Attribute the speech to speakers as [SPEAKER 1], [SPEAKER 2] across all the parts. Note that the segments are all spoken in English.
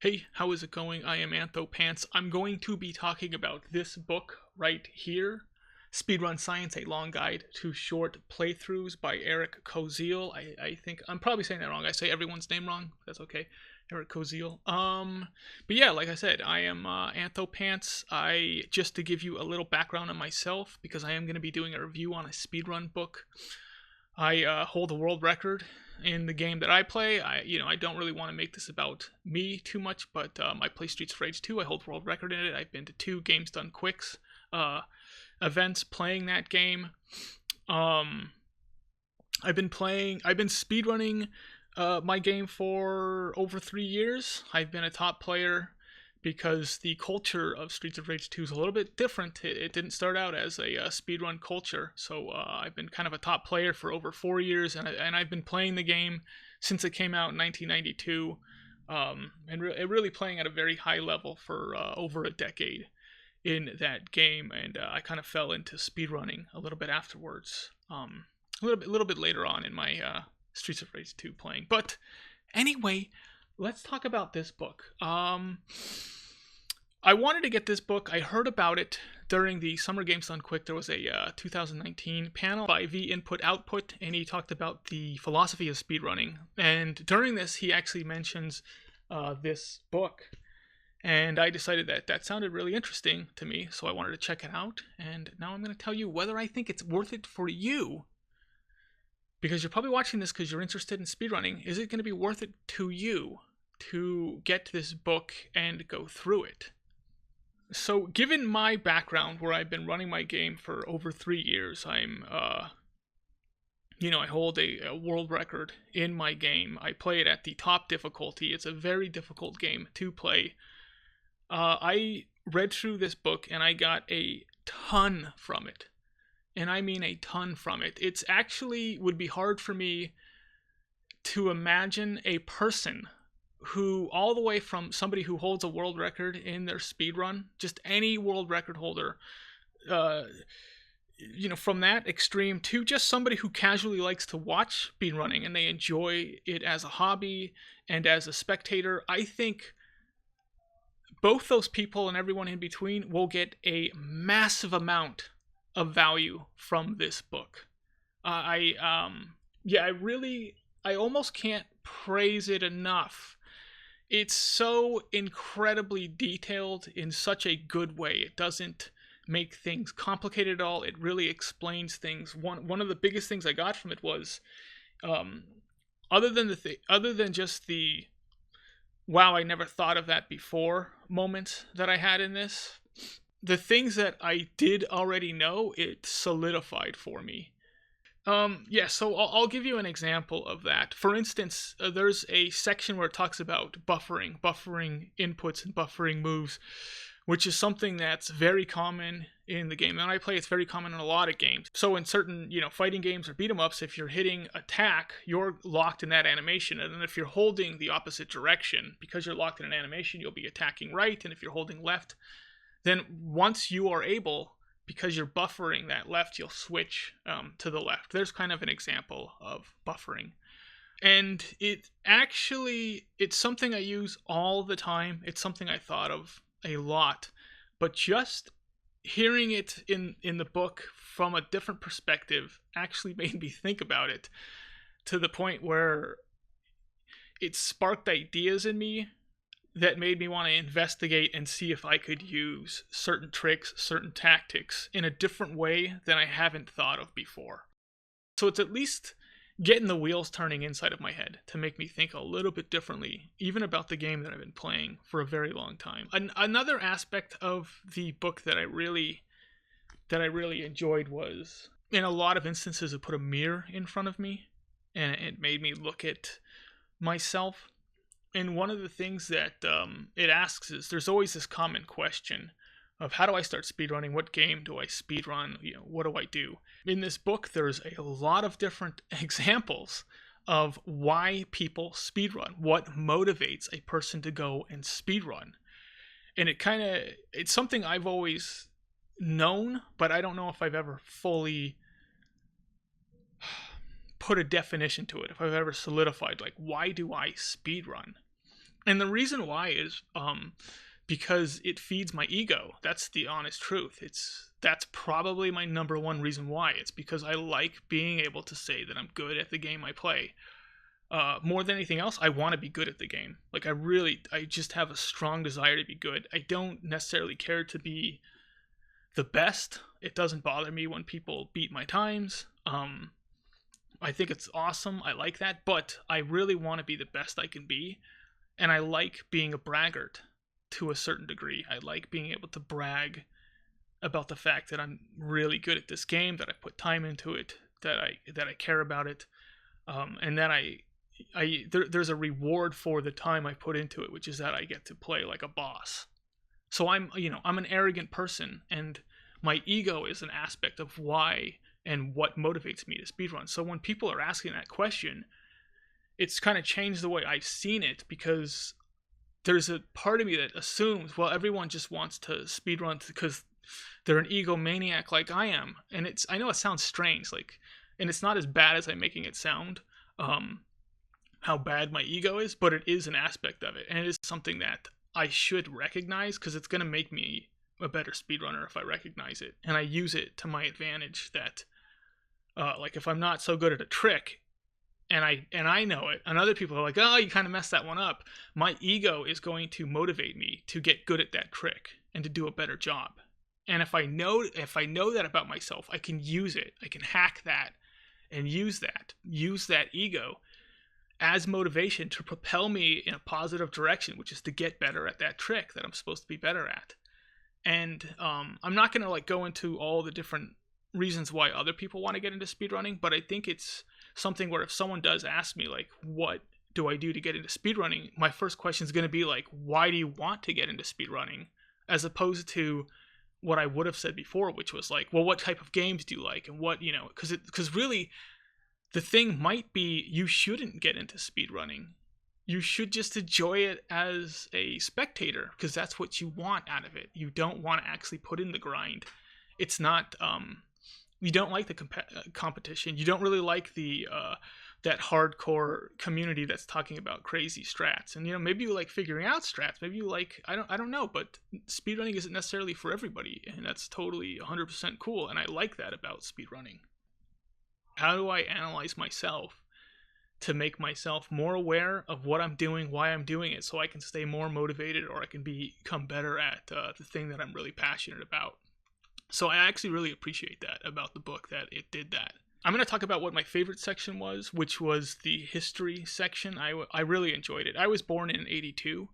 [SPEAKER 1] Hey, how is it going? I am Anthopants. I'm going to be talking about this book right here, Speedrun Science, A Long Guide to Short Playthroughs by Eric Koziel. I think, I'm probably saying that wrong. I say everyone's name wrong. That's okay. Eric Koziel. But yeah, like I said, I am Anthopants. Just to give you a little background on myself, because I am going to be doing a review on a speedrun book. I hold a world record in the game that I play. I don't really want to make this about me too much, but I play Streets of Rage 2. I hold world record in it. I've been to 2 Games Done Quicks events playing that game. I've been speedrunning my game for over 3 years. I've been a top player because the culture of Streets of Rage 2 is a little bit different. It didn't start out as a speedrun culture, so I've been kind of a top player for over 4 years, and I've been playing the game since it came out in 1992, and really playing at a very high level for over a decade in that game, and I kind of fell into speedrunning a little bit afterwards, a little bit later on in my Streets of Rage 2 playing. But anyway, let's talk about this book. I wanted to get this book. I heard about it during the Summer Games Done Quick. There was a 2019 panel by V Input Output, and he talked about the philosophy of speedrunning. And during this, he actually mentions this book. And I decided that sounded really interesting to me, so I wanted to check it out. And now I'm going to tell you whether I think it's worth it for you. Because you're probably watching this because you're interested in speedrunning. Is it going to be worth it to you to get this book and go through it? So, given my background, where I've been running my game for over 3 years, I hold a world record in my game. I play it at the top difficulty. It's a very difficult game to play. I read through this book and I got a ton from it. And I mean a ton from it. It's actually would be hard for me to imagine a person who, all the way from somebody who holds a world record in their speedrun, just any world record holder, from that extreme to just somebody who casually likes to watch speedrunning and they enjoy it as a hobby and as a spectator. I think both those people and everyone in between will get a massive amount of value from this book. I almost can't praise it enough. It's so incredibly detailed in such a good way. It doesn't make things complicated at all. It really explains things. One of the biggest things I got from it was, other than just the "wow, I never thought of that before" moments that I had in this, the things that I did already know, it solidified for me. So I'll give you an example of that. For instance, there's a section where it talks about buffering inputs and buffering moves, which is something that's very common in the game that I play. It's very common in a lot of games. So in certain, fighting games or beat 'em ups, if you're hitting attack, you're locked in that animation. And then if you're holding the opposite direction, because you're locked in an animation, you'll be attacking right. And if you're holding left, then once you are able, because you're buffering that left, you'll switch to the left. There's kind of an example of buffering. And it's something I use all the time. It's something I thought of a lot. But just hearing it in the book from a different perspective actually made me think about it, to the point where it sparked ideas in me that made me want to investigate and see if I could use certain tricks, certain tactics in a different way than I haven't thought of before. So it's at least getting the wheels turning inside of my head to make me think a little bit differently, even about the game that I've been playing for a very long time. Another aspect of the book that I really enjoyed was, in a lot of instances, it put a mirror in front of me, and it made me look at myself. And one of the things that it asks is, there's always this common question of, how do I start speedrunning? What game do I speedrun? What do I do? In this book, there's a lot of different examples of why people speedrun, what motivates a person to go and speedrun. And it's something I've always known, but I don't know if I've ever fully put a definition to it, if I've ever solidified, like, why do I speedrun? And the reason why is because it feeds my ego. That's the honest truth. That's probably my number one reason why. It's because I like being able to say that I'm good at the game I play. More than anything else, I want to be good at the game. Like I just have a strong desire to be good. I don't necessarily care to be the best. It doesn't bother me when people beat my times. I think it's awesome. I like that, but I really want to be the best I can be. And I like being a braggart to a certain degree. I like being able to brag about the fact that I'm really good at this game, that I put time into it, that I care about it, and that there's a reward for the time I put into it, which is that I get to play like a boss. So I'm an arrogant person, and my ego is an aspect of why and what motivates me to speedrun. So when people are asking that question, it's kind of changed the way I've seen it, because there's a part of me that assumes, well, everyone just wants to speedrun because they're an egomaniac like I am. And I know it sounds strange, and it's not as bad as I'm making it sound, how bad my ego is, but it is an aspect of it. And it is something that I should recognize, because it's going to make me a better speedrunner if I recognize it. And I use it to my advantage, that, if I'm not so good at a trick, and I know it, and other people are like, oh, you kind of messed that one up, my ego is going to motivate me to get good at that trick and to do a better job. And if I know that about myself, I can use it. I can hack that and use that ego as motivation to propel me in a positive direction, which is to get better at that trick that I'm supposed to be better at. And I'm not going to go into all the different reasons why other people want to get into speedrunning, but I think it's something where if someone does ask me, what do I do to get into speedrunning, my first question is going to be why do you want to get into speedrunning? As opposed to what I would have said before, which was well, what type of games do you like? And what, because really the thing might be, you shouldn't get into speedrunning. You should just enjoy it as a spectator, because that's what you want out of it. You don't want to actually put in the grind. It's not, you don't like the competition. You don't really like the that hardcore community that's talking about crazy strats. And maybe you like figuring out strats. Maybe you like, I don't know, but speedrunning isn't necessarily for everybody, and that's totally 100% cool. And I like that about speedrunning. How do I analyze myself to make myself more aware of what I'm doing, why I'm doing it, so I can stay more motivated, or I can become better at the thing that I'm really passionate about? So I actually really appreciate that about the book, that it did that. I'm going to talk about what my favorite section was, which was the history section. I really enjoyed it. I was born in 82,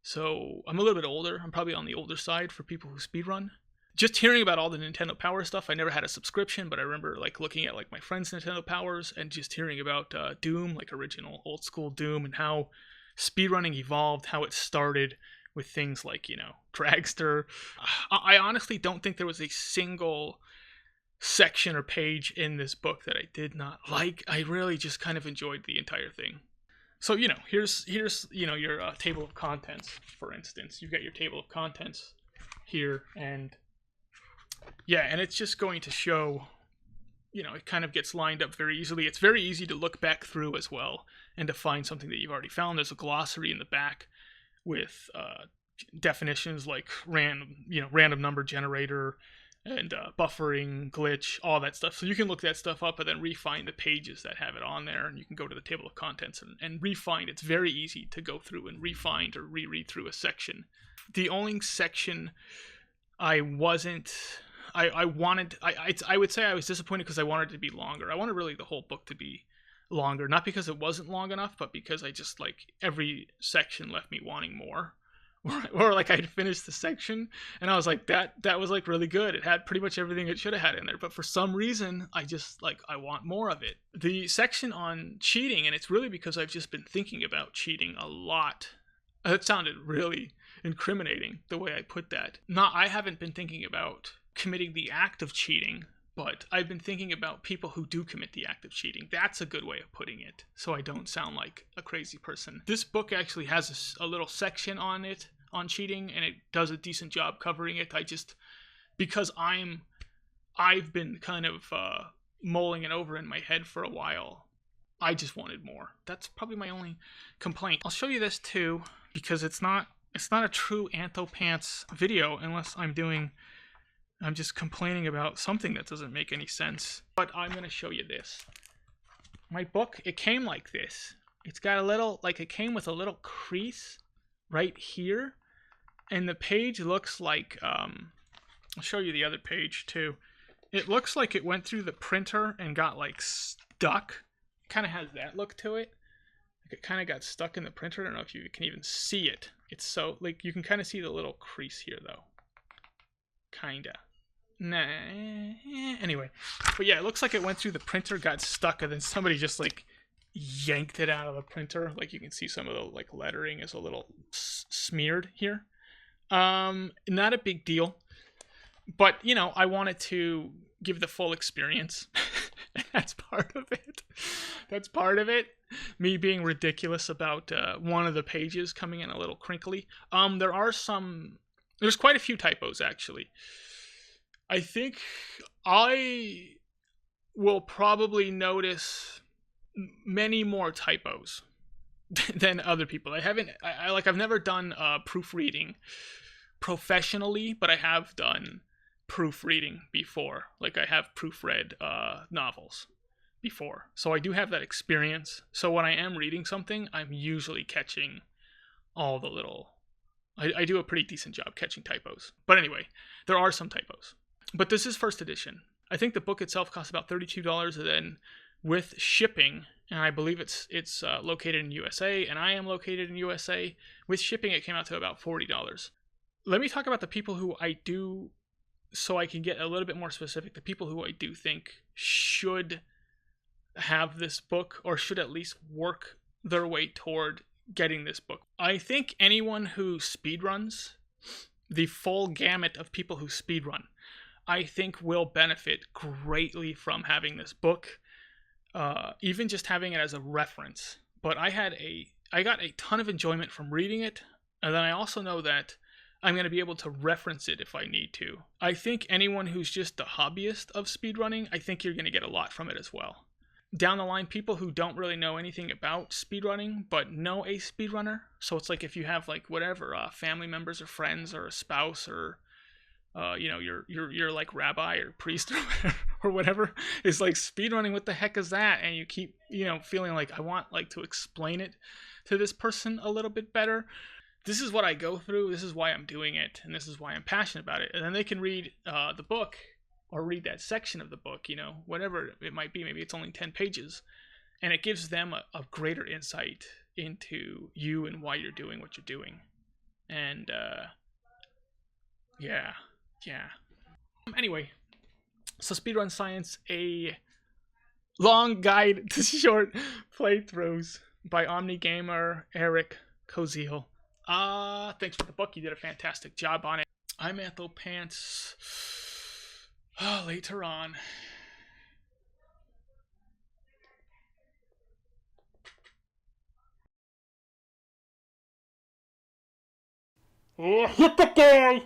[SPEAKER 1] so I'm a little bit older. I'm probably on the older side for people who speedrun. Just hearing about all the Nintendo Power stuff, I never had a subscription, but I remember looking at my friends' Nintendo Powers and just hearing about Doom, original old school Doom, and how speedrunning evolved, how it started with things like, Dragster. I honestly don't think there was a single section or page in this book that I did not like. I really just kind of enjoyed the entire thing. So, here's your table of contents, for instance. You've got your table of contents here, and yeah, and it's just going to show, it kind of gets lined up very easily. It's very easy to look back through as well and to find something that you've already found. There's a glossary in the back with definitions like random number generator and buffering, glitch, all that stuff. So you can look that stuff up and then re-find the pages that have it on there, and you can go to the table of contents and re-find. It's very easy to go through and re-find or reread through a section. The only section I would say I was disappointed because I wanted it to be longer. I wanted really the whole book to be longer, not because it wasn't long enough, but because I just every section left me wanting more. Or I'd finished the section and I was that was really good. It had pretty much everything it should have had in there, but for some reason I just I want more of it. The section on cheating, and it's really because I've just been thinking about cheating a lot. That sounded really incriminating the way I put that. I haven't been thinking about committing the act of cheating, but I've been thinking about people who do commit the act of cheating. That's a good way of putting it, so I don't sound like a crazy person. This book actually has a little section on it, on cheating, and it does a decent job covering it. Because I've been kind of mulling it over in my head for a while, I just wanted more. That's probably my only complaint. I'll show you this too, because it's not a true Anthopants video unless I'm just complaining about something that doesn't make any sense. But I'm going to show you this. My book, it came like this. It's got a little, like it came with a little crease right here. And the page looks like, I'll show you the other page too. It looks like it went through the printer and got like stuck. It kind of has that look to it. Like it kind of got stuck in the printer. I don't know if you can even see it. It's so, like, you can kind of see the little crease here though. Kinda. Nah. Anyway. But yeah, it looks like it went through the printer, got stuck, and then somebody just like yanked it out of the printer. Like you can see some of the like lettering is a little smeared here. Not a big deal. But, you know, I wanted to give the full experience. That's part of it. That's part of it. Me being ridiculous about one of the pages coming in a little crinkly. There's quite a few typos, actually. I think I will probably notice many more typos than other people. I've never done proofreading professionally, but I have done proofreading before. Like I have proofread novels before, so I do have that experience. So when I am reading something, I'm usually catching all the little I do a pretty decent job catching typos. But anyway, there are some typos, but this is first edition. I think the book itself costs about $32, and then with shipping, and I believe it's located in USA, and I am located in USA, with shipping it came out to about $40. Let me talk about the people who I do, so I can get a little bit more specific, the people who I do think should have this book, or should at least work their way toward getting this book. I think anyone who speedruns, the full gamut of people who speedrun, I think will benefit greatly from having this book, even just having it as a reference. But I got a ton of enjoyment from reading it, and then I also know that I'm going to be able to reference it if I need to. I think anyone who's just a hobbyist of speedrunning, I think you're going to get a lot from it as well. Down the line, people who don't really know anything about speedrunning, but know a speedrunner. So it's like if you have like whatever, family members or friends or a spouse or, your like rabbi or priest or whatever is like speedrunning. What the heck is that? And you keep, feeling like I want like to explain it to this person a little bit better. This is what I go through. This is why I'm doing it. And this is why I'm passionate about it. And then they can read the book, or read that section of the book, whatever it might be. Maybe it's only 10 pages. And it gives them a greater insight into you and why you're doing what you're doing. And, yeah. Anyway, so Speedrun Science, a long guide to short playthroughs by Omnigamer, Eric Koziel. Thanks for the book. You did a fantastic job on it. I'm Anthopants. Later on. Oh, hit the guy!